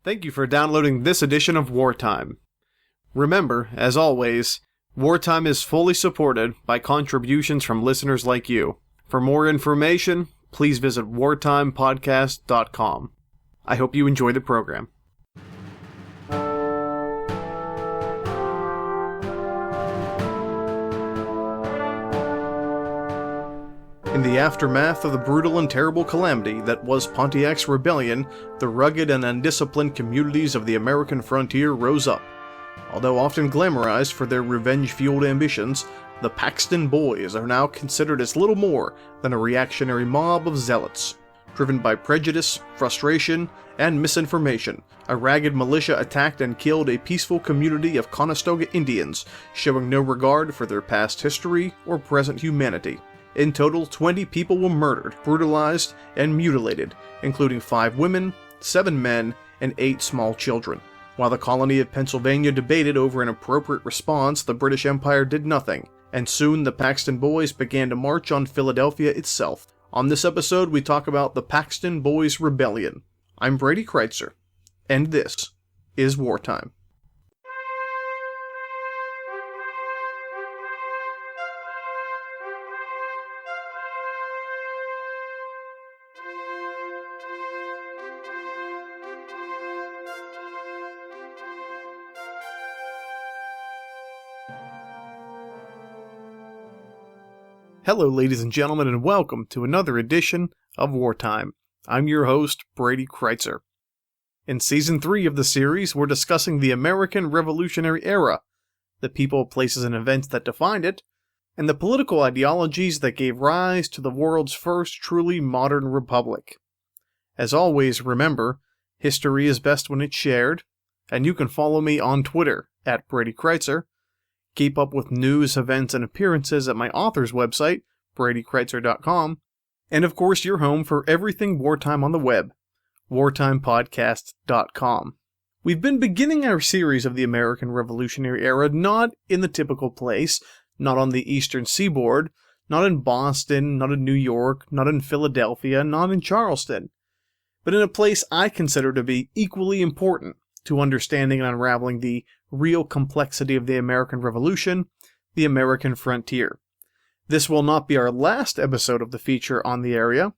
Thank you for downloading this edition of Wartime. Remember, as always, Wartime is fully supported by contributions from listeners like you. For more information, please visit wartimepodcast.com. I hope you enjoy the program. In the aftermath of the brutal and terrible calamity that was Pontiac's rebellion, the rugged and undisciplined communities of the American frontier rose up. Although often glamorized for their revenge-fueled ambitions, the Paxton Boys are now considered as little more than a reactionary mob of zealots. Driven by prejudice, frustration, and misinformation, a ragged militia attacked and killed a peaceful community of Conestoga Indians, showing no regard for their past history or present humanity. In total, 20 people were murdered, brutalized, and mutilated, including 5 women, 7 men, and 8 small children. While the colony of Pennsylvania debated over an appropriate response, the British Empire did nothing, and soon the Paxton Boys began to march on Philadelphia itself. On this episode, we talk about the Paxton Boys Rebellion. I'm Brady Kreitzer, and this is Wartime. Hello, ladies and gentlemen, and welcome to another edition of Wartime. I'm your host, Brady Kreitzer. In Season 3 of the series, we're discussing the American Revolutionary Era, the people, places, and events that defined it, and the political ideologies that gave rise to the world's first truly modern republic. As always, remember, history is best when it's shared, and you can follow me on Twitter, at Brady Kreitzer. Keep up with news, events, and appearances at my author's website, BradyKreitzer.com, and of course your home for everything wartime on the web, wartimepodcast.com. We've been beginning our series of the American Revolutionary Era not in the typical place, not on the eastern seaboard, not in Boston, not in New York, not in Philadelphia, not in Charleston, but in a place I consider to be equally important to understanding and unraveling the real complexity of the American Revolution, the American frontier. This will not be our last episode of the feature on the area,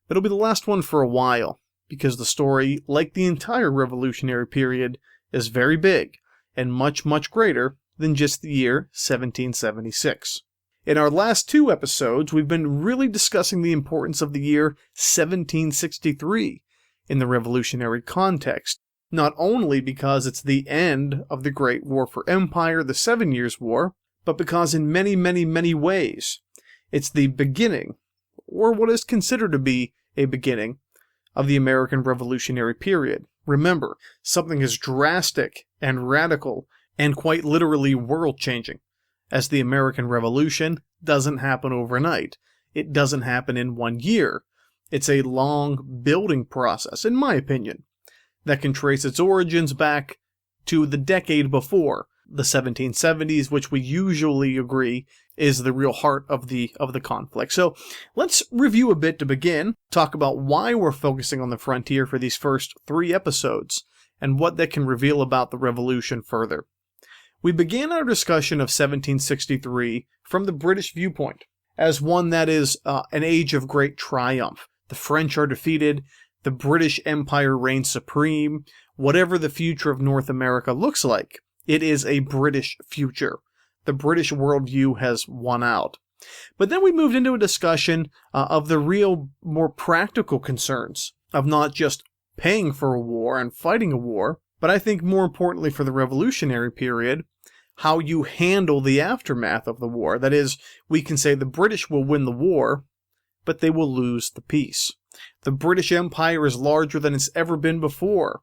but it'll be the last one for a while, because the story, like the entire Revolutionary period, is very big, and much, much greater than just the year 1776. In our last 2 episodes, we've been really discussing the importance of the year 1763 in the revolutionary context, not only because it's the end of the Great War for Empire, the 7 Years' War, but because in many, many, many ways, it's the beginning, or what is considered to be a beginning, of the American Revolutionary period. Remember, something as drastic and radical and quite literally world-changing as the American Revolution doesn't happen overnight. It doesn't happen in 1 year. It's a long building process, in my opinion, that can trace its origins back to the decade before, the 1770s, which we usually agree is the real heart of the conflict. So let's review a bit to begin, talk about why we're focusing on the frontier for these first 3 episodes, and what that can reveal about the revolution further. We began our discussion of 1763 from the British viewpoint, as one that is an age of great triumph. The French are defeated, the British Empire reigns supreme. Whatever the future of North America looks like, it is a British future. The British worldview has won out. But then we moved into a discussion of the real, more practical concerns of not just paying for a war and fighting a war, but I think more importantly for the revolutionary period, how you handle the aftermath of the war. That is, we can say the British will win the war, but they will lose the peace. The British Empire is larger than it's ever been before.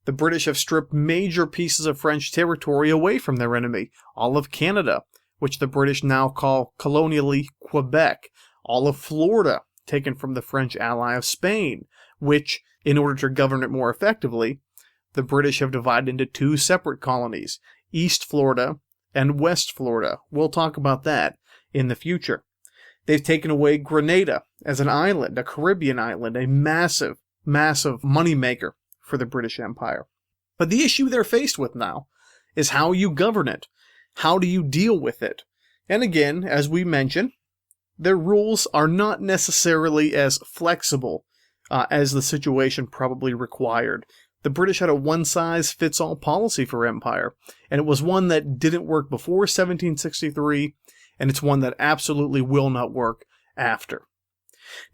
The British have stripped major pieces of French territory away from their enemy, all of Canada, which the British now call colonially Quebec, all of Florida, taken from the French ally of Spain, which, in order to govern it more effectively, the British have divided into 2 separate colonies, East Florida and West Florida. We'll talk about that in the future. They've taken away Grenada as an island, a Caribbean island, a massive, massive moneymaker for the British Empire. But the issue they're faced with now is how you govern it. How do you deal with it? And again, as we mentioned, their rules are not necessarily as flexible as the situation probably required. The British had a one-size-fits-all policy for empire, and it was one that didn't work before 1763, and it's one that absolutely will not work after.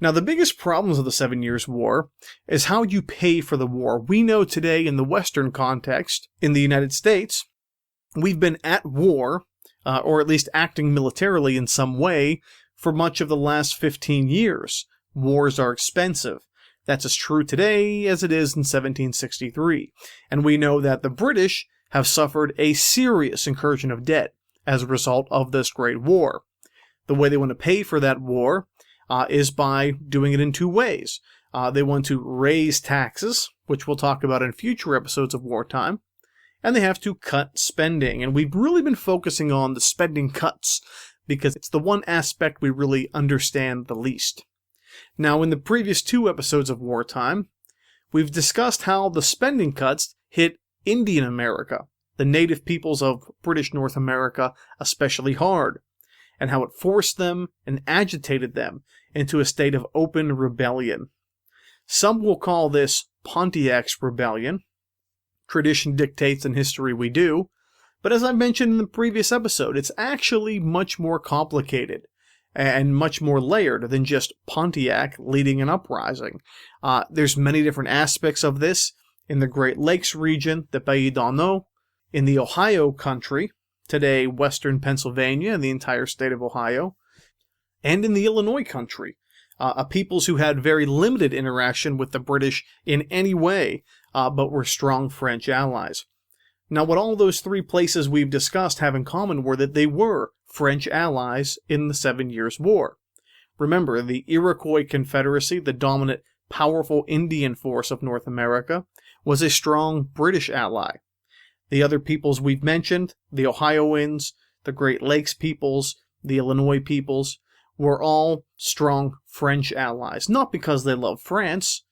Now, the biggest problems of the 7 Years' War is how you pay for the war. We know today in the Western context, in the United States, we've been at war, or at least acting militarily in some way, for much of the last 15 years. Wars are expensive. That's as true today as it is in 1763. And we know that the British have suffered a serious incursion of debt as a result of this great war. The way they want to pay for that war is by doing it in two ways. They want to raise taxes, which we'll talk about in future episodes of Wartime, and they have to cut spending. And we've really been focusing on the spending cuts because it's the one aspect we really understand the least. Now, in the previous two episodes of Wartime, we've discussed how the spending cuts hit Indian America, the native peoples of British North America, especially hard, and how it forced them and agitated them into a state of open rebellion. Some will call this Pontiac's Rebellion. Tradition dictates and history we do, but as I mentioned in the previous episode, it's actually much more complicated and much more layered than just Pontiac leading an uprising. There's many different aspects of this in the Great Lakes region, the Pays d'Anneau, in the Ohio country, today Western Pennsylvania and the entire state of Ohio, and in the Illinois country, a peoples who had very limited interaction with the British in any way, but were strong French allies. Now, what all those three places we've discussed have in common were that they were French allies in the 7 Years' War. Remember, the Iroquois Confederacy, the dominant, powerful Indian force of North America, was a strong British ally. The other peoples we've mentioned, the Ohioans, the Great Lakes peoples, the Illinois peoples, were all strong French allies. Not because they loved France,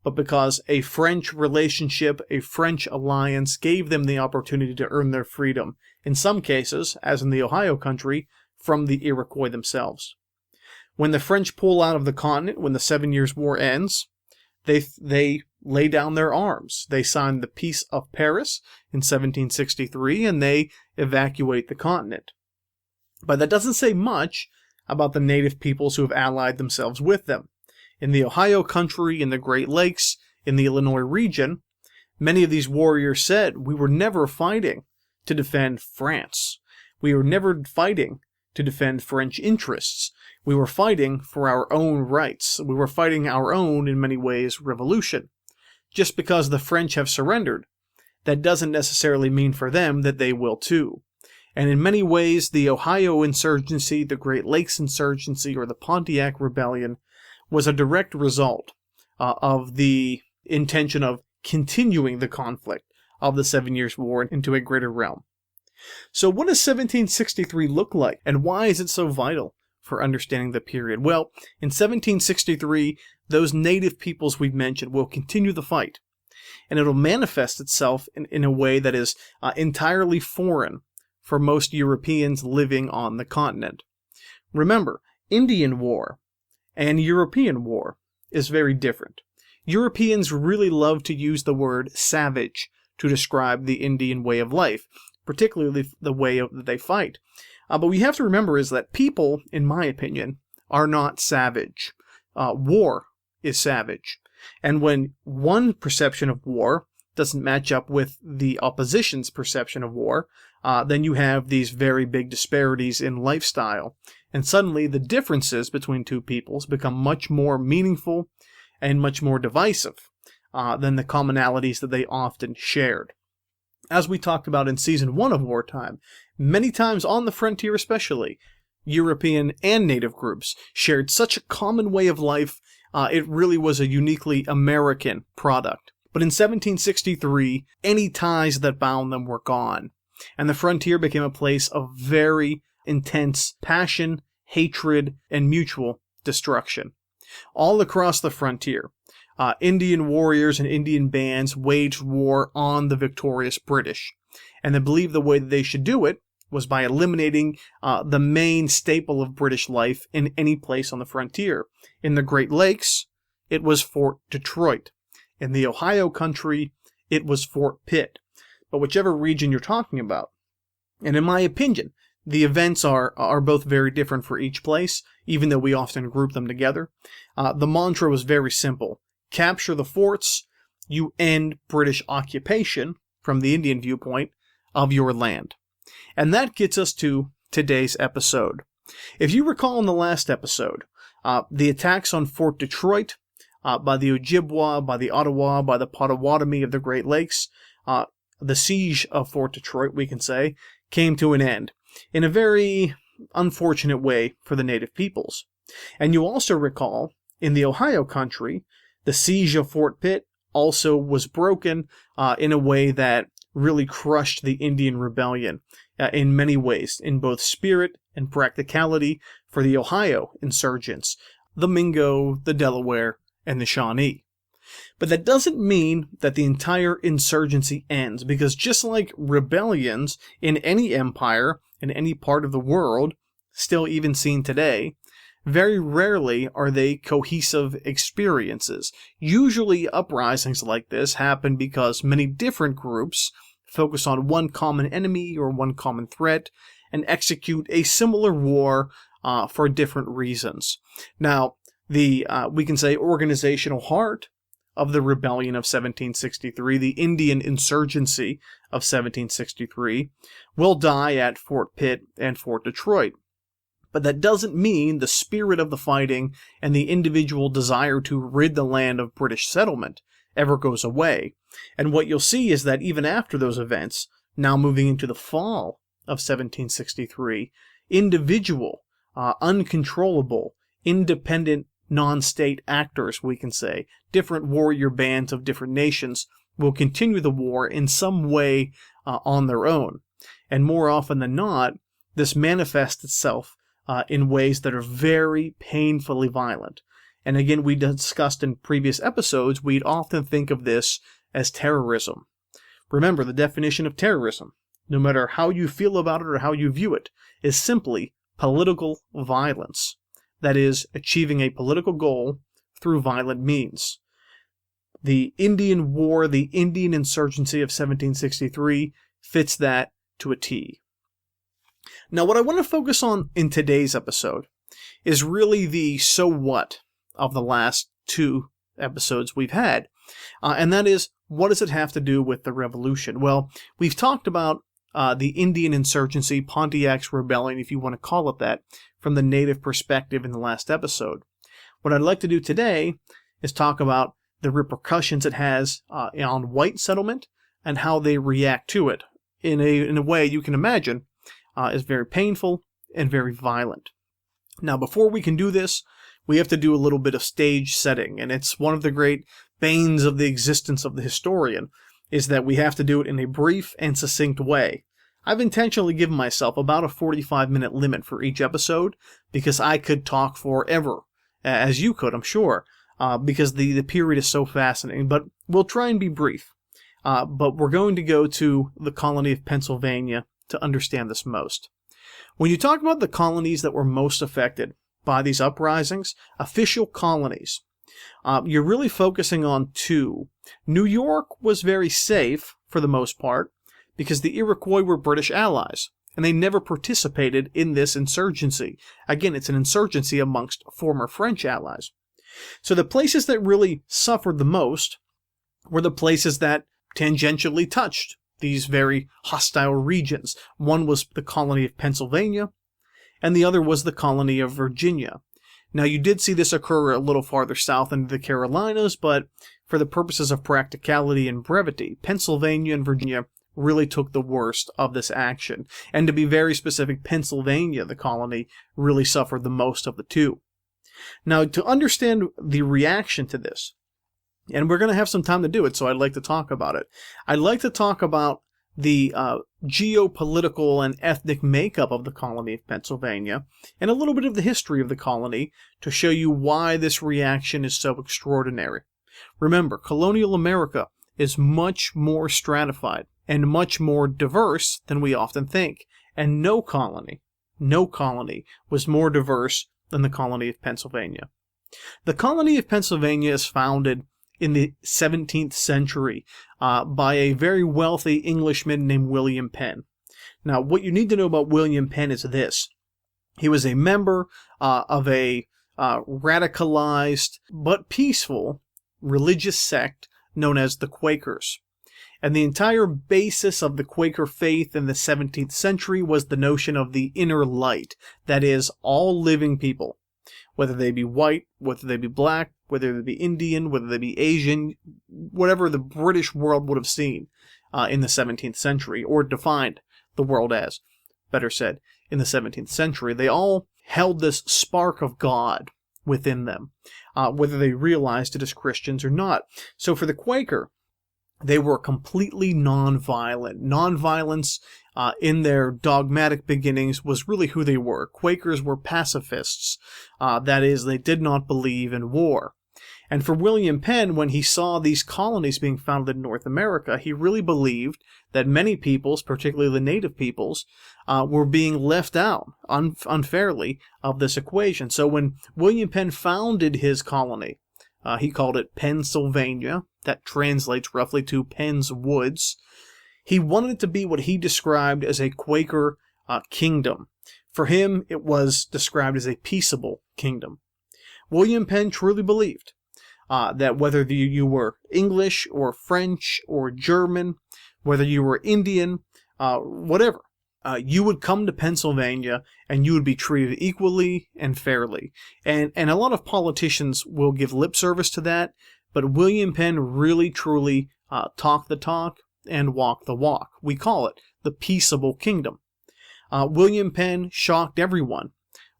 but because a French relationship, a French alliance, gave them the opportunity to earn their freedom, in some cases, as in the Ohio country, from the Iroquois themselves. When the French pull out of the continent, when the 7 Years' War ends, they lay down their arms. They sign the Peace of Paris in 1763, and they evacuate the continent. But that doesn't say much about the native peoples who have allied themselves with them. In the Ohio country, in the Great Lakes, in the Illinois region, many of these warriors said, "We were never fighting to defend France. We were never fighting to defend French interests. We were fighting for our own rights. We were fighting our own, in many ways, revolution. Just because the French have surrendered, that doesn't necessarily mean for them that they will too." And in many ways, the Ohio insurgency, the Great Lakes insurgency, or the Pontiac Rebellion was a direct result of the intention of continuing the conflict of the 7 Years' War into a greater realm. So what does 1763 look like, and why is it so vital for understanding the period? Well, in 1763, those native peoples we've mentioned will continue the fight, and it'll manifest itself in a way that is entirely foreign for most Europeans living on the continent. Remember, Indian War and European War is very different. Europeans really love to use the word savage to describe the Indian way of life, particularly the way that they fight. But we have to remember is that people, in my opinion, are not savage. War is savage. And when one perception of war doesn't match up with the opposition's perception of war, then you have these very big disparities in lifestyle. And suddenly the differences between two peoples become much more meaningful and much more divisive than the commonalities that they often shared. As we talked about in Season 1 of Wartime, many times on the frontier especially, European and native groups shared such a common way of life, it really was a uniquely American product. But in 1763, any ties that bound them were gone, and the frontier became a place of very intense passion, hatred, and mutual destruction. All across the frontier, Indian warriors and Indian bands waged war on the victorious British. And they believed the way that they should do it was by eliminating the main staple of British life in any place on the frontier. In the Great Lakes, it was Fort Detroit. In the Ohio country, it was Fort Pitt. But whichever region you're talking about. And in my opinion, the events are both very different for each place, even though we often group them together. The mantra was very simple. Capture the forts, you end British occupation, from the Indian viewpoint, of your land. And that gets us to today's episode. If you recall in the last episode, the attacks on Fort Detroit by the Ojibwa, by the Ottawa, by the Potawatomi of the Great Lakes, the siege of Fort Detroit, we can say, came to an end in a very unfortunate way for the native peoples. And you also recall, in the Ohio country, the siege of Fort Pitt also was broken in a way that really crushed the Indian Rebellion in many ways, in both spirit and practicality for the Ohio insurgents, the Mingo, the Delaware, and the Shawnee. But that doesn't mean that the entire insurgency ends, because just like rebellions in any empire, in any part of the world, still even seen today, very rarely are they cohesive experiences. Usually uprisings like this happen because many different groups focus on one common enemy or one common threat and execute a similar war for different reasons. Now, the we can say organizational heart of the rebellion of 1763, the Indian insurgency of 1763, will die at Fort Pitt and Fort Detroit. But that doesn't mean the spirit of the fighting and the individual desire to rid the land of British settlement ever goes away. And what you'll see is that even after those events, now moving into the fall of 1763, individual, uncontrollable, independent, non-state actors, we can say, different warrior bands of different nations, will continue the war in some way on their own. And more often than not, this manifests itself in ways that are very painfully violent. And again, we discussed in previous episodes, we'd often think of this as terrorism. Remember, the definition of terrorism, no matter how you feel about it or how you view it, is simply political violence. That is, achieving a political goal through violent means. The Indian War, the Indian insurgency of 1763, fits that to a T. Now, what I want to focus on in today's episode is really the so what of the last two episodes we've had. And that is, what does it have to do with the revolution? Well, we've talked about the Indian insurgency, Pontiac's rebellion, if you want to call it that, from the native perspective in the last episode. What I'd like to do today is talk about the repercussions it has on white settlement and how they react to it in a way you can imagine is very painful and very violent. Now, before we can do this, we have to do a little bit of stage setting, and it's one of the great banes of the existence of the historian, is that we have to do it in a brief and succinct way. I've intentionally given myself about a 45-minute limit for each episode, because I could talk forever, as you could, I'm sure, because the period is so fascinating, but we'll try and be brief. But we're going to go to the colony of Pennsylvania to understand this most. When you talk about the colonies that were most affected by these uprisings, official colonies, you're really focusing on two. New York was very safe, for the most part, because the Iroquois were British allies, and they never participated in this insurgency. Again, it's an insurgency amongst former French allies. So the places that really suffered the most were the places that tangentially touched these very hostile regions. One was the colony of Pennsylvania, and the other was the colony of Virginia. Now, you did see this occur a little farther south into the Carolinas, but for the purposes of practicality and brevity, Pennsylvania and Virginia really took the worst of this action. And to be very specific, Pennsylvania, the colony, really suffered the most of the two. Now, to understand the reaction to this, and we're going to have some time to do it, so I'd like to talk about it. I'd like to talk about the geopolitical and ethnic makeup of the colony of Pennsylvania, and a little bit of the history of the colony to show you why this reaction is so extraordinary. Remember, colonial America is much more stratified and much more diverse than we often think, and no colony was more diverse than the colony of Pennsylvania. The colony of Pennsylvania is founded in the 17th century by a very wealthy Englishman named William Penn. Now, what you need to know about William Penn is this. He was a member of a radicalized but peaceful religious sect known as the Quakers. And the entire basis of the Quaker faith in the 17th century was the notion of the inner light, that is, all living people, whether they be white, whether they be black, whether they be Indian, whether they be Asian, whatever the British world would have seen in the 17th century, or defined the world as, better said, in the 17th century. They all held this spark of God within them, whether they realized it as Christians or not. So for the Quaker, they were completely nonviolent. Nonviolence in their dogmatic beginnings was really who they were. Quakers were pacifists. That is, they did not believe in war. And for William Penn, when he saw these colonies being founded in North America, he really believed that many peoples, particularly the native peoples, were being left out unfairly of this equation. So when William Penn founded his colony, he called it Pennsylvania. That translates roughly to Penn's Woods. He wanted it to be what he described as a Quaker kingdom. For him, it was described as a peaceable kingdom. William Penn truly believed that whether you were English or French or German, whether you were Indian, whatever, you would come to Pennsylvania and you would be treated equally and fairly. And a lot of politicians will give lip service to that, but William Penn really truly talked the talk and walked the walk. We call it the peaceable kingdom. William Penn shocked everyone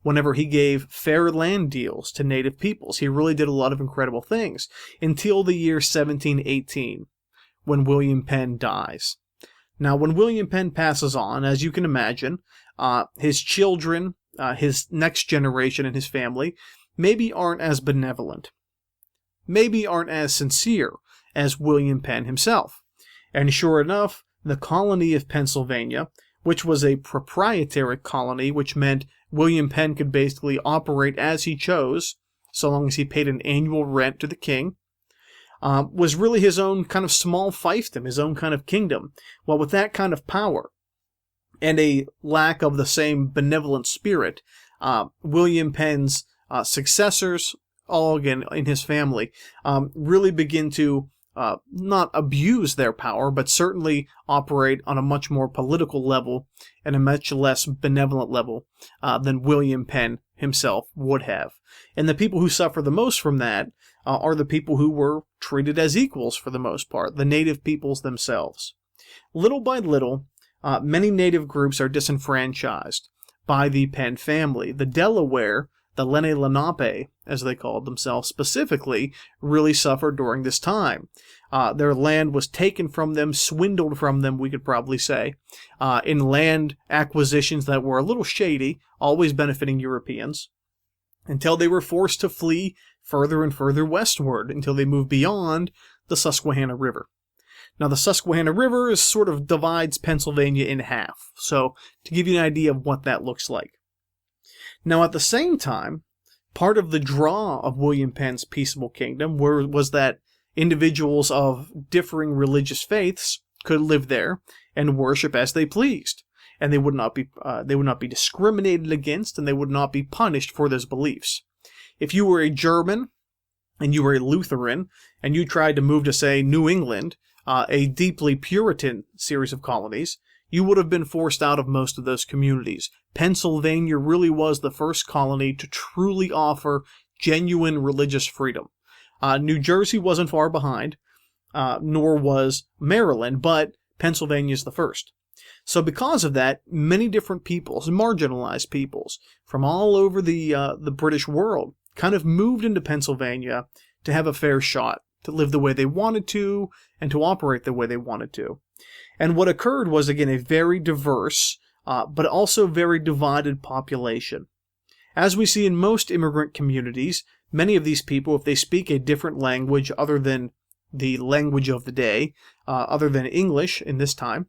whenever he gave fair land deals to native peoples. He really did a lot of incredible things until the year 1718, when William Penn dies. Now, when William Penn passes on, as you can imagine, his children, his next generation and his family, maybe aren't as benevolent, maybe aren't as sincere as William Penn himself. And sure enough, the colony of Pennsylvania, which was a proprietary colony, which meant William Penn could basically operate as he chose, so long as he paid an annual rent to the king, was really his own kind of small fiefdom, his own kind of kingdom. Well, with that kind of power and a lack of the same benevolent spirit, William Penn's successors, all again in his family, really begin to not abuse their power, but certainly operate on a much more political level and a much less benevolent level than William Penn himself would have. And the people who suffer the most from that are the people who were treated as equals for the most part, the native peoples themselves. Little by little, many native groups are disenfranchised by the Penn family. The Delaware, the Lenape, as they called themselves specifically, really suffered during this time. Their land was taken from them, swindled from them, we could probably say, in land acquisitions that were a little shady, always benefiting Europeans, until they were forced to flee further and further westward until they moved beyond the Susquehanna River. Now, the Susquehanna River sort of divides Pennsylvania in half, so to give you an idea of what that looks like. Now, at the same time, part of the draw of William Penn's peaceable kingdom was that individuals of differing religious faiths could live there and worship as they pleased, and they would not be discriminated against, and they would not be punished for those beliefs. If you were a German and you were a Lutheran and you tried to move to, say, New England, a deeply Puritan series of colonies, you would have been forced out of most of those communities. Pennsylvania really was the first colony to truly offer genuine religious freedom. New Jersey wasn't far behind, nor was Maryland, but Pennsylvania is the first. So because of that, many different peoples, marginalized peoples, from all over the British world, kind of moved into Pennsylvania to have a fair shot, to live the way they wanted to, and to operate the way they wanted to. And what occurred was, again, a very diverse, but also very divided population. As we see in most immigrant communities, Many of these people, if they speak a different language other than the language of the day, other than English in this time,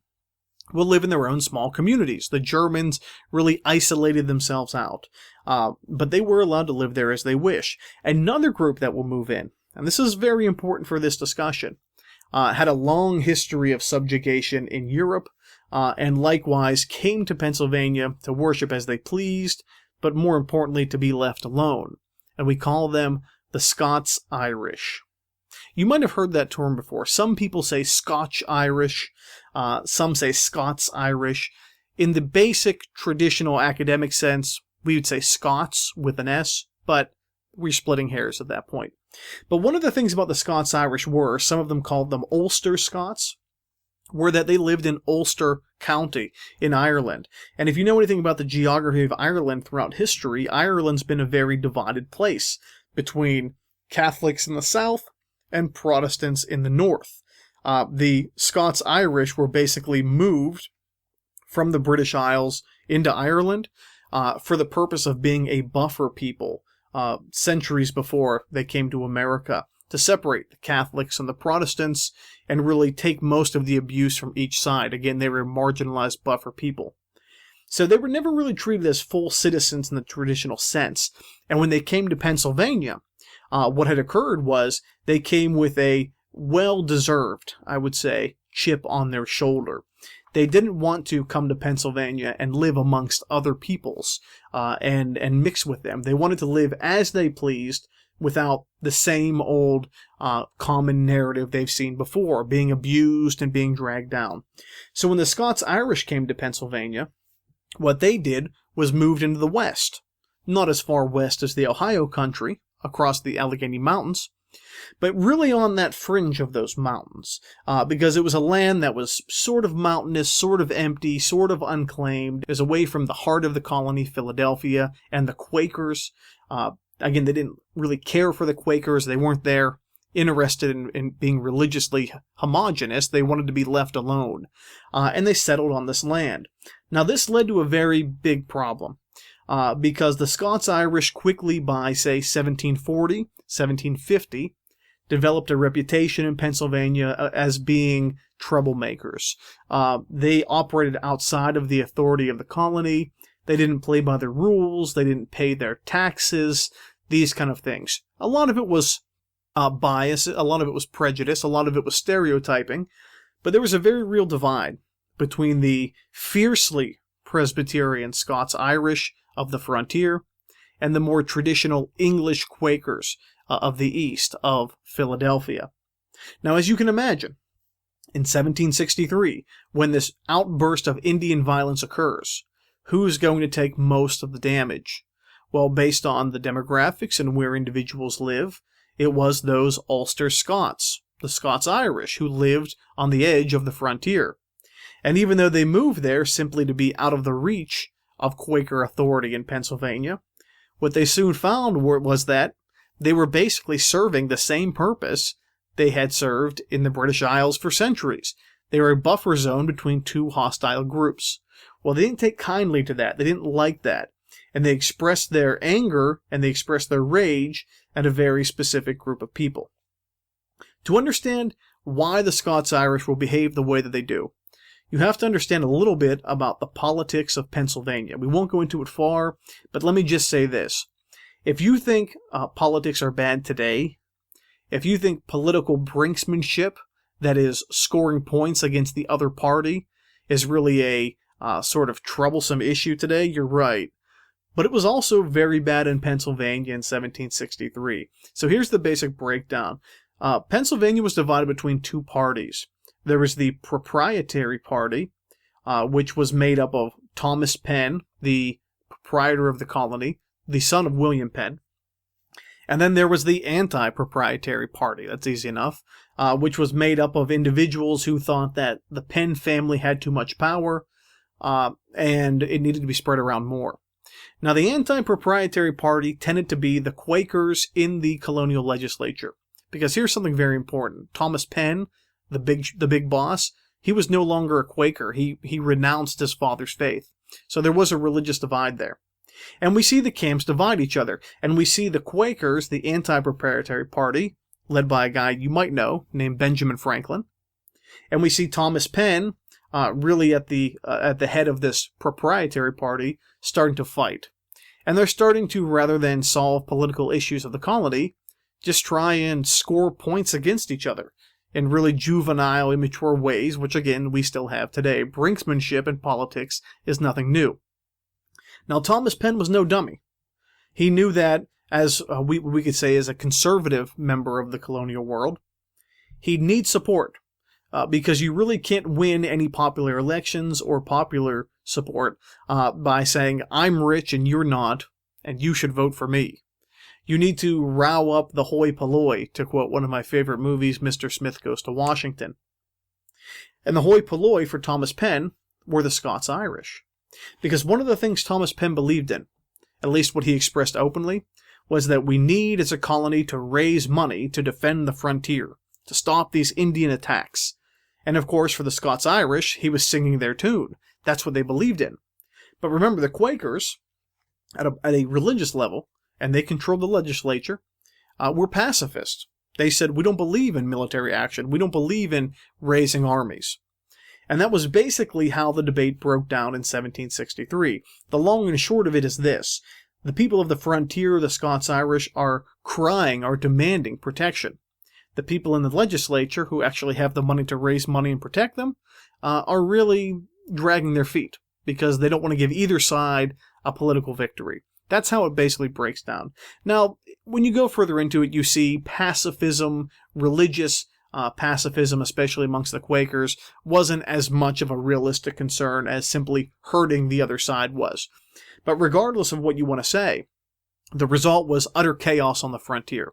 will live in their own small communities. The Germans really isolated themselves out, but they were allowed to live there as they wish. Another group that will move in, and this is very important for this discussion, had a long history of subjugation in Europe, and likewise came to Pennsylvania to worship as they pleased, but more importantly to be left alone. And we call them the Scots-Irish. You might have heard that term before. Some people say Scotch-Irish, some say Scots-Irish. In the basic traditional academic sense, we would say Scots with an S, but we're splitting hairs at that point. But one of the things about the Scots-Irish were, some of them called them Ulster Scots, were that they lived in Ulster County in Ireland. And if you know anything about the geography of Ireland throughout history, Ireland's been a very divided place between Catholics in the south and Protestants in the north. The Scots-Irish were basically moved from the British Isles into Ireland for the purpose of being a buffer people centuries before they came to America, to separate the Catholics and the Protestants and really take most of the abuse from each side. Again, they were marginalized buffer people. So they were never really treated as full citizens in the traditional sense. And when they came to Pennsylvania, what had occurred was they came with a well-deserved, I would say, chip on their shoulder. They didn't want to come to Pennsylvania and live amongst other peoples and mix with them. They wanted to live as they pleased without the same old common narrative they've seen before, being abused and being dragged down. So when the Scots-Irish came to Pennsylvania, what they did was moved into the west. Not as far west as the Ohio country, across the Allegheny Mountains, but really on that fringe of those mountains, because it was a land that was sort of mountainous, sort of empty, sort of unclaimed. It was away from the heart of the colony, Philadelphia, and the Quakers. Again, they didn't really care for the Quakers. They weren't there interested in being religiously homogenous. They wanted to be left alone. And they settled on this land. Now, this led to a very big problem. Because the Scots-Irish quickly, by, say, 1740, 1750, developed a reputation in Pennsylvania as being troublemakers. They operated outside of the authority of the colony. They didn't play by the rules. They didn't pay their taxes, these kind of things. A lot of it was bias. A lot of it was prejudice. A lot of it was stereotyping. But there was a very real divide between the fiercely Presbyterian Scots-Irish of the frontier and the more traditional English Quakers of the east of Philadelphia. Now, as you can imagine, in 1763, when this outburst of Indian violence occurs, who's going to take most of the damage? Well, based on the demographics and where individuals live, it was those Ulster Scots, the Scots-Irish, who lived on the edge of the frontier. And even though they moved there simply to be out of the reach of Quaker authority in Pennsylvania, what they soon found was that they were basically serving the same purpose they had served in the British Isles for centuries. They were a buffer zone between two hostile groups. Well, they didn't take kindly to that. They didn't like that. And they expressed their anger and they expressed their rage at a very specific group of people. To understand why the Scots-Irish will behave the way that they do, you have to understand a little bit about the politics of Pennsylvania. We won't go into it far, but let me just say this. If you think politics are bad today, if you think political brinksmanship, that is scoring points against the other party, is really a sort of troublesome issue today, you're right. But it was also very bad in Pennsylvania in 1763. So here's the basic breakdown. Pennsylvania was divided between two parties. There was the Proprietary Party, which was made up of Thomas Penn, the proprietor of the colony, the son of William Penn. And then there was the Anti-Proprietary Party, that's easy enough, which was made up of individuals who thought that the Penn family had too much power, and it needed to be spread around more. Now, the Anti-Proprietary Party tended to be the Quakers in the colonial legislature. Because here's something very important. Thomas Penn, the big boss, he was no longer a Quaker. He renounced his father's faith. So there was a religious divide there. And we see the camps divide each other. And we see the Quakers, the anti-proprietary party, led by a guy you might know named Benjamin Franklin. And we see Thomas Penn, really at the head of this proprietary party, starting to fight. And they're starting to, rather than solve political issues of the colony, just try and score points against each other in really juvenile, immature ways, which again, we still have today. Brinksmanship in politics is nothing new. Now, Thomas Penn was no dummy. He knew that, as we could say, as a conservative member of the colonial world, he'd need support, because you really can't win any popular elections or popular support by saying, I'm rich and you're not, and you should vote for me. You need to row up the hoi polloi, to quote one of my favorite movies, Mr. Smith Goes to Washington. And the hoi polloi for Thomas Penn were the Scots-Irish. Because one of the things Thomas Penn believed in, at least what he expressed openly, was that we need as a colony to raise money to defend the frontier, to stop these Indian attacks. And of course, for the Scots-Irish, he was singing their tune. That's what they believed in. But remember, the Quakers, at a religious level, and they controlled the legislature, were pacifists. They said, we don't believe in military action. We don't believe in raising armies. And that was basically how the debate broke down in 1763. The long and short of it is this. The people of the frontier, the Scots-Irish, are demanding protection. The people in the legislature, who actually have the money to raise money and protect them, are really dragging their feet, because they don't want to give either side a political victory. That's how it basically breaks down. Now, when you go further into it, you see pacifism, religious pacifism, especially amongst the Quakers, wasn't as much of a realistic concern as simply hurting the other side was. But regardless of what you want to say, the result was utter chaos on the frontier,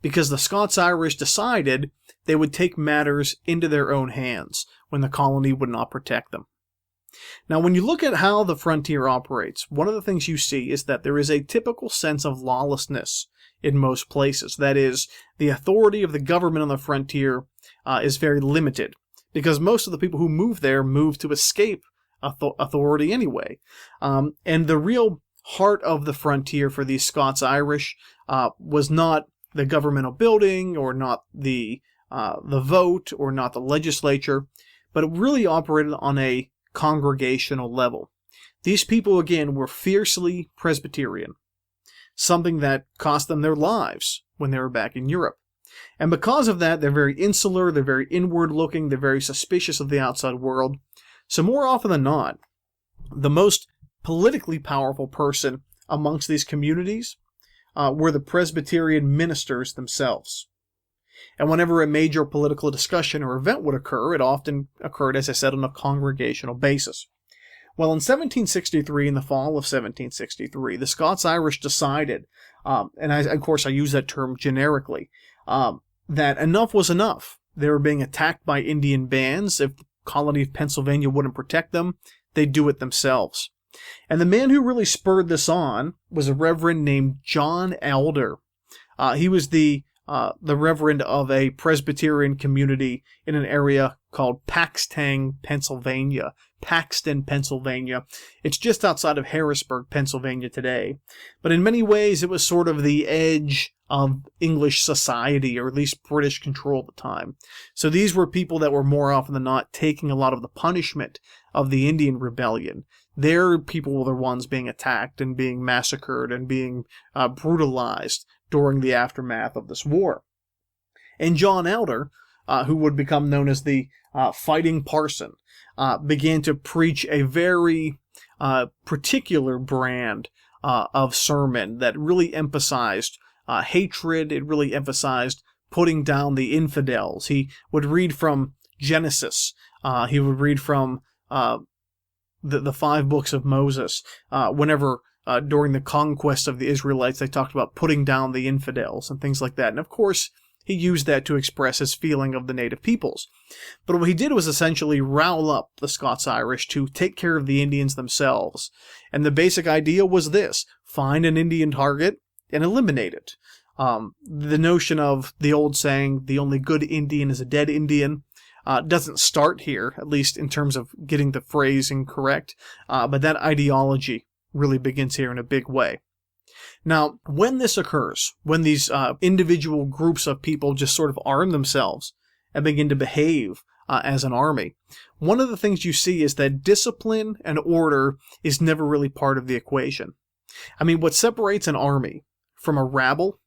because the Scots-Irish decided they would take matters into their own hands when the colony would not protect them. Now, when you look at how the frontier operates, one of the things you see is that there is a typical sense of lawlessness in most places. That is, the authority of the government on the frontier is very limited, because most of the people who move there move to escape authority anyway. And the real heart of the frontier for these Scots-Irish was not the governmental building, or not the vote, or not the legislature, but it really operated on a congregational level. These people, again, were fiercely Presbyterian, something that cost them their lives when they were back in Europe. And because of that, they're very insular, they're very inward-looking, they're very suspicious of the outside world. So more often than not, the most politically powerful person amongst these communities were the Presbyterian ministers themselves. And whenever a major political discussion or event would occur, it often occurred, as I said, on a congregational basis. Well, in 1763, in the fall of 1763, the Scots-Irish decided, and of course I use that term generically, that enough was enough. They were being attacked by Indian bands. If the colony of Pennsylvania wouldn't protect them, they'd do it themselves. And the man who really spurred this on was a reverend named John Elder. He was the reverend of a Presbyterian community in an area called Paxton, Pennsylvania. Paxton, Pennsylvania. It's just outside of Harrisburg, Pennsylvania today. But in many ways, it was sort of the edge of English society, or at least British control at the time. So these were people that were more often than not taking a lot of the punishment of the Indian Rebellion. Their people were the ones being attacked and being massacred and being brutalized during the aftermath of this war. And John Elder, who would become known as the Fighting Parson, began to preach a very particular brand of sermon that really emphasized hatred. It really emphasized putting down the infidels. He would read from Genesis. He would read from the 5 books of Moses. Whenever during the conquest of the Israelites, they talked about putting down the infidels and things like that. And of course, he used that to express his feeling of the native peoples. But what he did was essentially rile up the Scots-Irish to take care of the Indians themselves. And the basic idea was this: find an Indian target and eliminate it. The notion of the old saying, the only good Indian is a dead Indian, doesn't start here, at least in terms of getting the phrasing correct. But that ideology really begins here in a big way. Now, when this occurs, when these individual groups of people just sort of arm themselves and begin to behave as an army, one of the things you see is that discipline and order is never really part of the equation. I mean, what separates an army from a rabble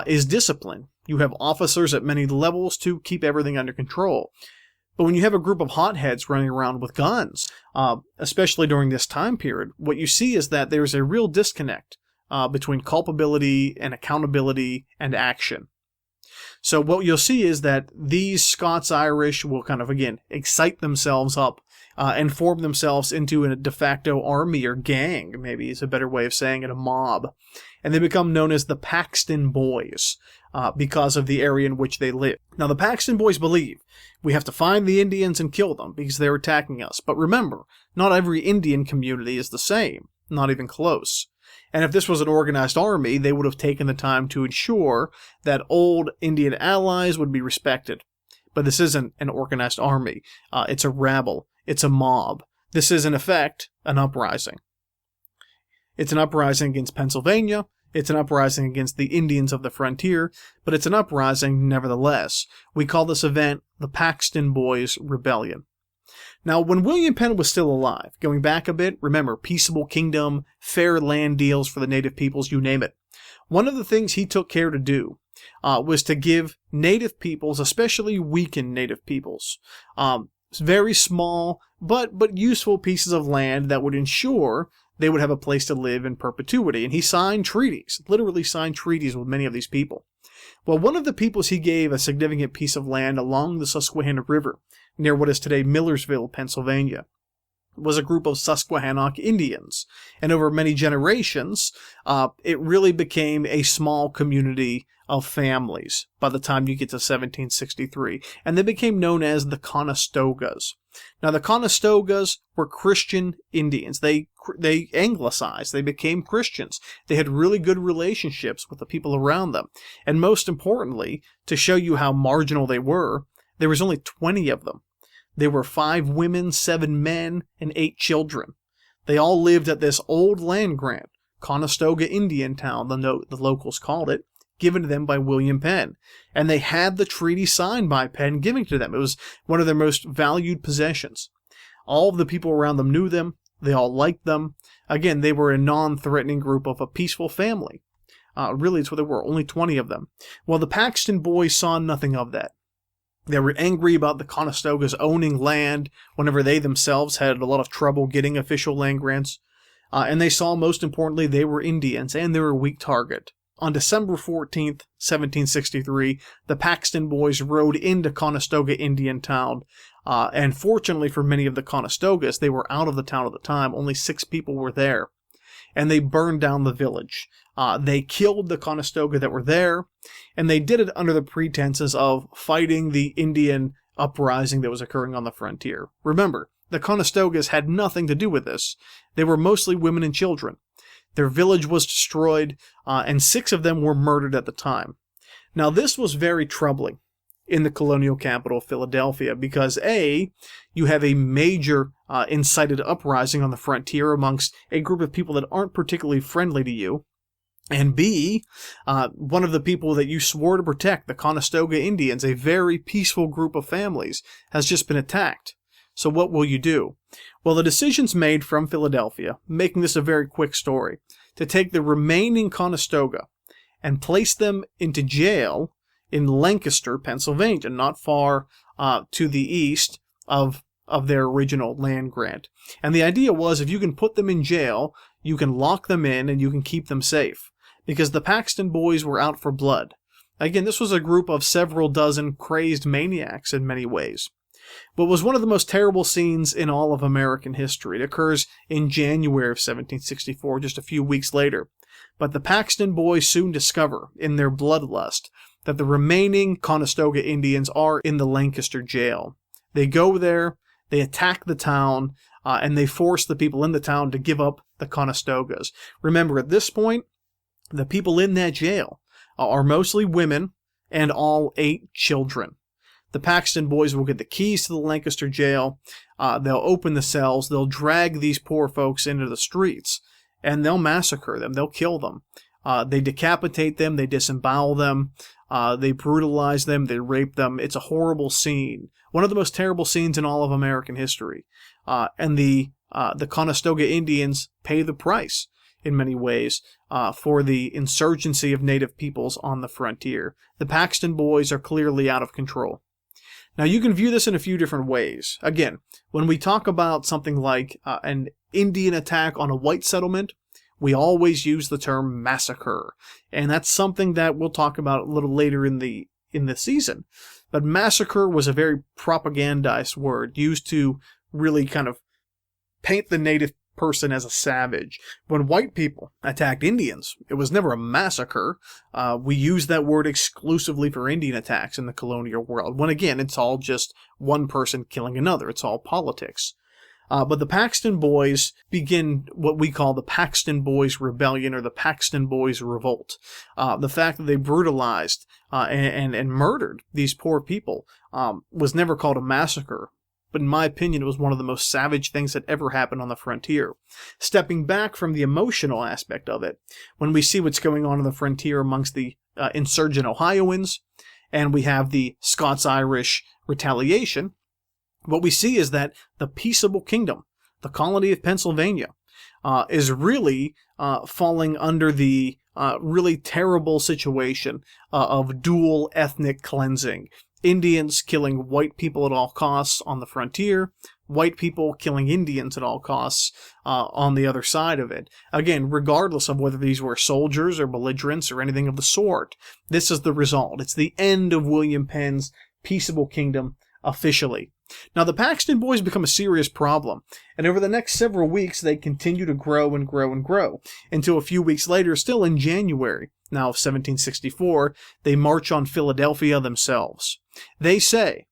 is discipline. You have officers at many levels to keep everything under control. But when you have a group of hotheads running around with guns, especially during this time period, what you see is that there's a real disconnect between culpability and accountability and action. So what you'll see is that these Scots-Irish will kind of, again, excite themselves up and form themselves into a de facto army or gang, maybe is a better way of saying it, a mob. And they become known as the Paxton Boys because of the area in which they live. Now, the Paxton Boys believe we have to find the Indians and kill them because they're attacking us. But remember, not every Indian community is the same, not even close. And if this was an organized army, they would have taken the time to ensure that old Indian allies would be respected. But this isn't an organized army. It's a rabble. It's a mob. This is, in effect, an uprising. It's an uprising against Pennsylvania. It's an uprising against the Indians of the frontier, but it's an uprising nevertheless. We call this event the Paxton Boys Rebellion. Now, when William Penn was still alive, going back a bit, remember, peaceable kingdom, fair land deals for the native peoples, you name it. One of the things he took care to do was to give native peoples, especially weakened native peoples, very small but useful pieces of land that would ensure they would have a place to live in perpetuity. And he signed treaties, literally signed treaties with many of these people. Well, one of the peoples he gave a significant piece of land along the Susquehanna River, near what is today Millersville, Pennsylvania, was a group of Conestoga Indians. And over many generations, it really became a small community of families by the time you get to 1763. And they became known as the Conestogas. Now, the Conestogas were Christian Indians. They anglicized. They became Christians. They had really good relationships with the people around them. And most importantly, to show you how marginal they were, there was only 20 of them. There were 5 women, 7 men, and 8 children. They all lived at this old land grant, Conestoga Indian town, the locals called it, given to them by William Penn. And they had the treaty signed by Penn giving to them. It was one of their most valued possessions. All of the people around them knew them. They all liked them. Again, they were a non-threatening group of a peaceful family. Really, it's what they were, only 20 of them. Well, the Paxton Boys saw nothing of that. They were angry about the Conestogas owning land whenever they themselves had a lot of trouble getting official land grants. And they saw, most importantly, they were Indians and they were a weak target. On December 14th, 1763, the Paxton Boys rode into Conestoga Indian town, and fortunately for many of the Conestogas, they were out of the town at the time. Only 6 people were there. And they burned down the village. They killed the Conestoga that were there, and they did it under the pretenses of fighting the Indian uprising that was occurring on the frontier. Remember, the Conestogas had nothing to do with this. They were mostly women and children. Their village was destroyed, and 6 of them were murdered at the time. Now, this was very troubling in the colonial capital, Philadelphia, because A, you have a major incited uprising on the frontier amongst a group of people that aren't particularly friendly to you, and B, one of the people that you swore to protect, the Conestoga Indians, a very peaceful group of families, has just been attacked. So what will you do? Well, the decision's made from Philadelphia, making this a very quick story, to take the remaining Conestoga and place them into jail in Lancaster, Pennsylvania, not far to the east of their original land grant. And the idea was, if you can put them in jail, you can lock them in and you can keep them safe. Because the Paxton Boys were out for blood. Again, this was a group of several dozen crazed maniacs in many ways. But was one of the most terrible scenes in all of American history. It occurs in January of 1764, just a few weeks later. But the Paxton Boys soon discover, in their bloodlust, that the remaining Conestoga Indians are in the Lancaster jail. They go there, they attack the town, and they force the people in the town to give up the Conestogas. Remember, at this point, the people in that jail are mostly women and all 8 children. The Paxton Boys will get the keys to the Lancaster jail. They'll open the cells. They'll drag these poor folks into the streets. and they'll massacre them. They'll kill them. They decapitate them. They disembowel them. They brutalize them. They rape them. It's a horrible scene. One of the most terrible scenes in all of American history. And the Conestoga Indians pay the price in many ways for the insurgency of native peoples on the frontier. The Paxton Boys are clearly out of control. Now, you can view this in a few different ways. Again, when we talk about something like an Indian attack on a white settlement, we always use the term massacre. And that's something that we'll talk about a little later in the season. But massacre was a very propagandized word used to really kind of paint the native person as a savage. When white people attacked Indians, it was never a massacre. We use that word exclusively for Indian attacks in the colonial world, when again, it's all just one person killing another. It's all politics. But the Paxton Boys begin what we call the Paxton Boys Rebellion or the Paxton Boys Revolt. The fact that they brutalized and murdered these poor people was never called a massacre. But in my opinion, it was one of the most savage things that ever happened on the frontier. Stepping back from the emotional aspect of it, when we see what's going on the frontier amongst the insurgent Ohioans, and we have the Scots-Irish retaliation, what we see is that the peaceable kingdom, the colony of Pennsylvania, is really falling under the really terrible situation of dual ethnic cleansing. Indians killing white people at all costs on the frontier, white people killing Indians at all costs on the other side of it. Again, regardless of whether these were soldiers or belligerents or anything of the sort, this is the result. It's the end of William Penn's peaceable kingdom officially. Now, the Paxton Boys become a serious problem, and over the next several weeks, they continue to grow and grow and grow, until a few weeks later, still in January, now of 1764, they march on Philadelphia themselves. They say,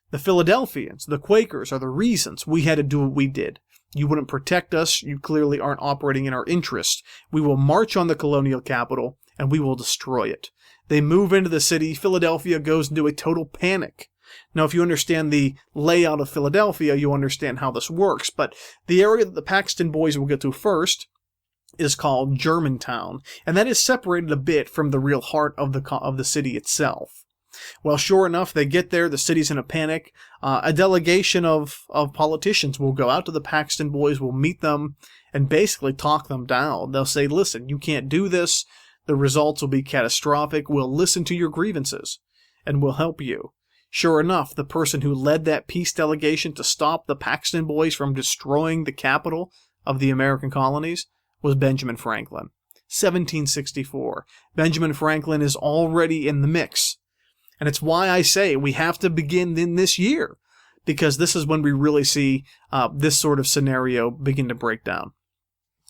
the Philadelphians, the Quakers, are the reasons we had to do what we did. You wouldn't protect us, you clearly aren't operating in our interest. We will march on the colonial capital, and we will destroy it. They move into the city, Philadelphia goes into a total panic. Now, if you understand the layout of Philadelphia, you understand how this works, but the area that the Paxton Boys will get to first is called Germantown, and that is separated a bit from the real heart of the city itself. Well, sure enough, they get there, the city's in a panic. A delegation of politicians will go out to the Paxton Boys, will meet them, and basically talk them down. They'll say, listen, you can't do this, the results will be catastrophic, we'll listen to your grievances, and we'll help you. Sure enough, the person who led that peace delegation to stop the Paxton Boys from destroying the capital of the American colonies was Benjamin Franklin. 1764. Benjamin Franklin is already in the mix. And it's why I say we have to begin in this year, because this is when we really see this sort of scenario begin to break down.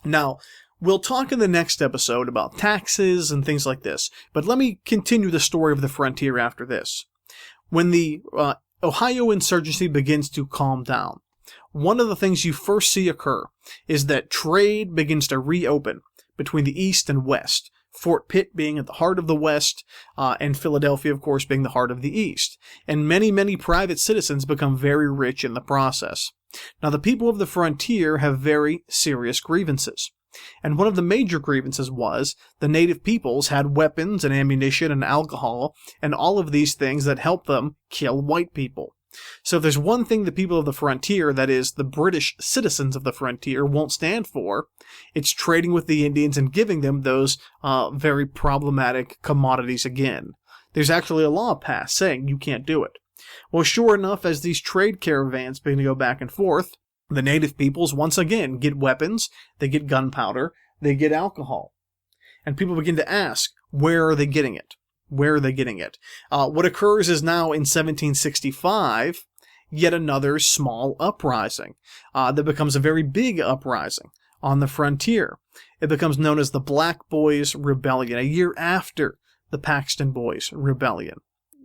Now, we'll talk in the next episode about taxes and things like this, but let me continue the story of the frontier after this. When the Ohio insurgency begins to calm down, one of the things you first see occur is that trade begins to reopen between the East and West, Fort Pitt being at the heart of the West, and Philadelphia, of course, being the heart of the East. And many, many private citizens become very rich in the process. Now, the people of the frontier have very serious grievances. And one of the major grievances was the native peoples had weapons and ammunition and alcohol and all of these things that helped them kill white people. So if there's one thing the people of the frontier, that is, the British citizens of the frontier, won't stand for, it's trading with the Indians and giving them those very problematic commodities again. There's actually a law passed saying you can't do it. Well, sure enough, as these trade caravans begin to go back and forth, the native peoples once again get weapons, they get gunpowder, they get alcohol. And people begin to ask, where are they getting it? Where are they getting it? What occurs is now in 1765, yet another small uprising that becomes a very big uprising on the frontier. It becomes known as the Black Boys Rebellion, a year after the Paxton Boys Rebellion.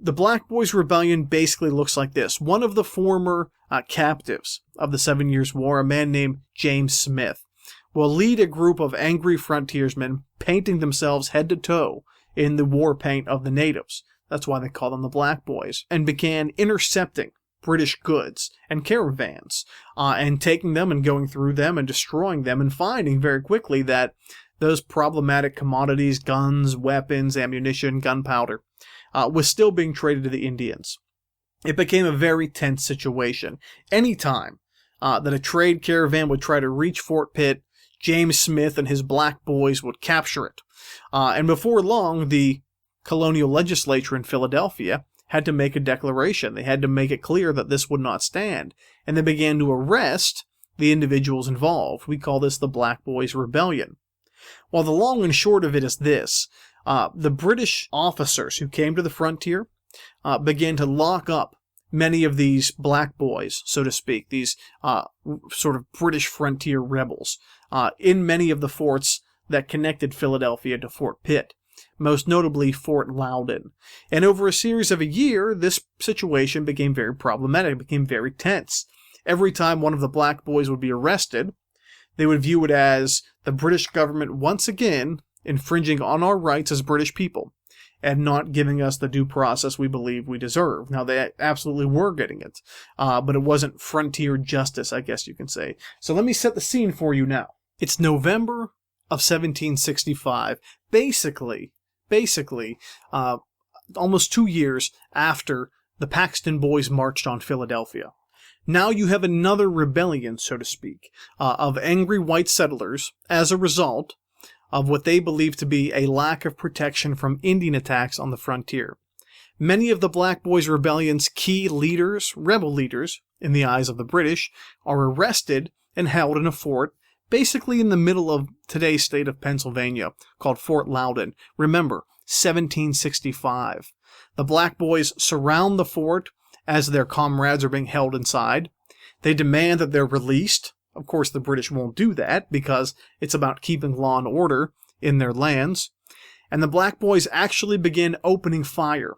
The Black Boys Rebellion basically looks like this. One of the former captives of the 7 Years' War, a man named James Smith, will lead a group of angry frontiersmen painting themselves head to toe in the war paint of the natives. That's why they call them the Black Boys, and began intercepting British goods and caravans, and taking them and going through them and destroying them, and finding very quickly that those problematic commodities, guns, weapons, ammunition, gunpowder, was still being traded to the Indians. It became a very tense situation. Anytime that a trade caravan would try to reach Fort Pitt, James Smith and his black boys would capture it. And before long, the colonial legislature in Philadelphia had to make a declaration. They had to make it clear that this would not stand. And they began to arrest the individuals involved. We call this the Black Boys Rebellion. Well, the long and short of it is this. The British officers who came to the frontier began to lock up many of these black boys, so to speak, these sort of British frontier rebels, in many of the forts that connected Philadelphia to Fort Pitt, most notably Fort Loudoun. And over a series of a year, this situation became very problematic, it became very tense. Every time one of the black boys would be arrested, they would view it as the British government once again infringing on our rights as British people and not giving us the due process we believe we deserve. Now, they absolutely were getting it, but it wasn't frontier justice, I guess you can say. So let me set the scene for you now. It's November of 1765, basically, almost 2 years after the Paxton Boys marched on Philadelphia. Now you have another rebellion, so to speak, of angry white settlers as a result of what they believe to be a lack of protection from Indian attacks on the frontier. Many of the Black Boys Rebellion's key leaders, rebel leaders, in the eyes of the British, are arrested and held in a fort basically in the middle of today's state of Pennsylvania, called Fort Loudoun. Remember, 1765. The Black Boys surround the fort as their comrades are being held inside. They demand that they're released. Of course, the British won't do that because it's about keeping law and order in their lands. And the Black Boys actually begin opening fire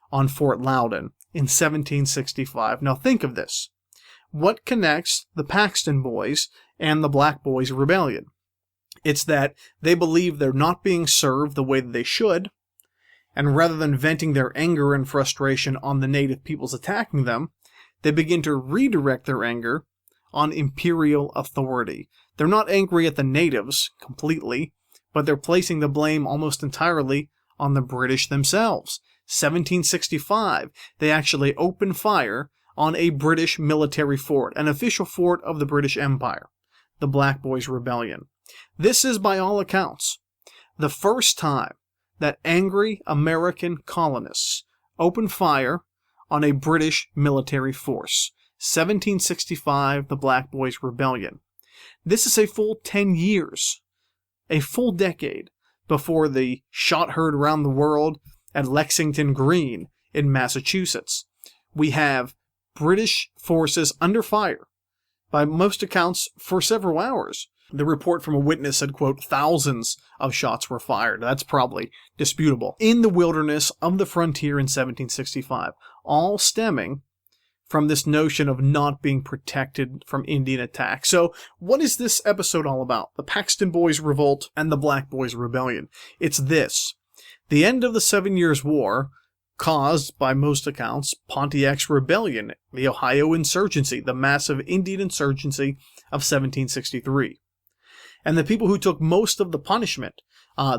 on Fort Loudoun in 1765. Now think of this. What connects the Paxton Boys and the Black Boys Rebellion? It's that they believe they're not being served the way that they should, and rather than venting their anger and frustration on the native peoples attacking them, they begin to redirect their anger on imperial authority. They're not angry at the natives completely, but they're placing the blame almost entirely on the British themselves. 1765, they actually open fire on a British military fort, an official fort of the British Empire, the Black Boys Rebellion. This is, by all accounts, the first time that angry American colonists open fire on a British military force. 1765, the Black Boys Rebellion. This is a full 10 years, a full decade, before the shot heard around the world at Lexington Green in Massachusetts. We have British forces under fire, by most accounts, for several hours. The report from a witness said, quote, thousands of shots were fired. That's probably disputable. In the wilderness of the frontier in 1765, all stemming from this notion of not being protected from Indian attack. So, what is this episode all about? The Paxton Boys Revolt and the Black Boys Rebellion. It's this. The end of the 7 Years' War caused, by most accounts, Pontiac's rebellion, the Ohio insurgency, the massive Indian insurgency of 1763. And the people who took most of the punishment,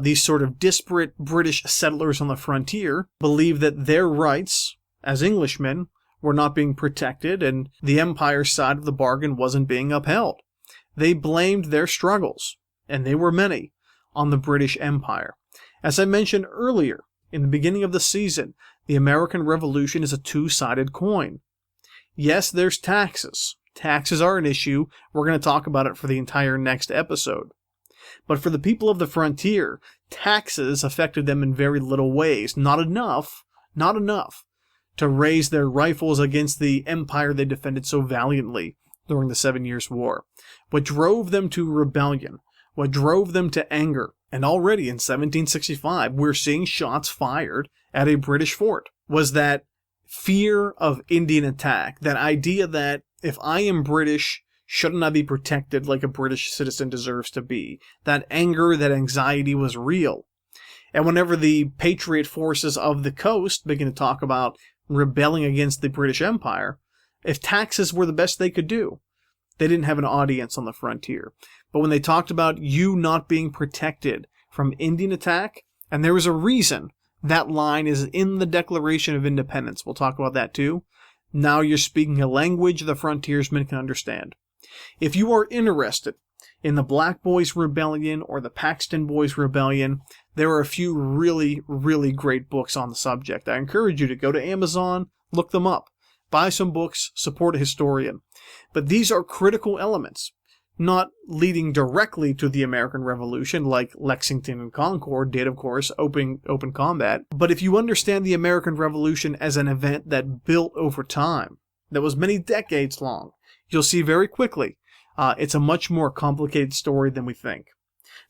these sort of disparate British settlers on the frontier, believed that their rights as Englishmen were not being protected and the Empire's side of the bargain wasn't being upheld. They blamed their struggles, and they were many, on the British Empire. As I mentioned earlier, in the beginning of the season, the American Revolution is a two-sided coin. Yes, there's taxes. Taxes are an issue. We're going to talk about it for the entire next episode. But for the people of the frontier, taxes affected them in very little ways. Not enough to raise their rifles against the empire they defended so valiantly during the 7 Years' War. What drove them to rebellion, what drove them to anger, and already in 1765 we're seeing shots fired at a British fort, was that fear of Indian attack, that idea that if I am British, shouldn't I be protected like a British citizen deserves to be? That anger, that anxiety was real. And whenever the patriot forces of the coast begin to talk about rebelling against the British Empire, If taxes were the best they could do, they didn't have an audience on the frontier. But when they talked about you not being protected from Indian attack, and there was a reason that line is in the Declaration of Independence, we'll talk about that too. Now you're speaking a language the frontiersmen can understand. If you are interested in the Black Boys Rebellion or the Paxton Boys Rebellion, there are a few really, really great books on the subject. I encourage you to go to Amazon, look them up, buy some books, support a historian. But these are critical elements, not leading directly to the American Revolution like Lexington and Concord did, of course, open combat. But if you understand the American Revolution as an event that built over time, that was many decades long, you'll see very quickly it's a much more complicated story than we think.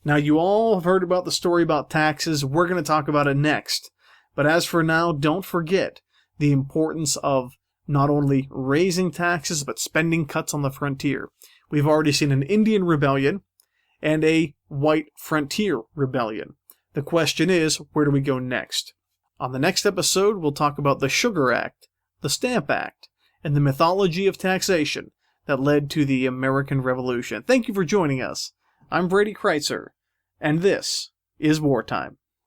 Now, you all have heard about the story about taxes. We're going to talk about it next. But as for now, don't forget the importance of not only raising taxes, but spending cuts on the frontier. We've already seen an Indian rebellion and a white frontier rebellion. The question is, where do we go next? On the next episode, we'll talk about the Sugar Act, the Stamp Act, and the mythology of taxation that led to the American Revolution. Thank you for joining us. I'm Brady Kreitzer, and this is Wartime.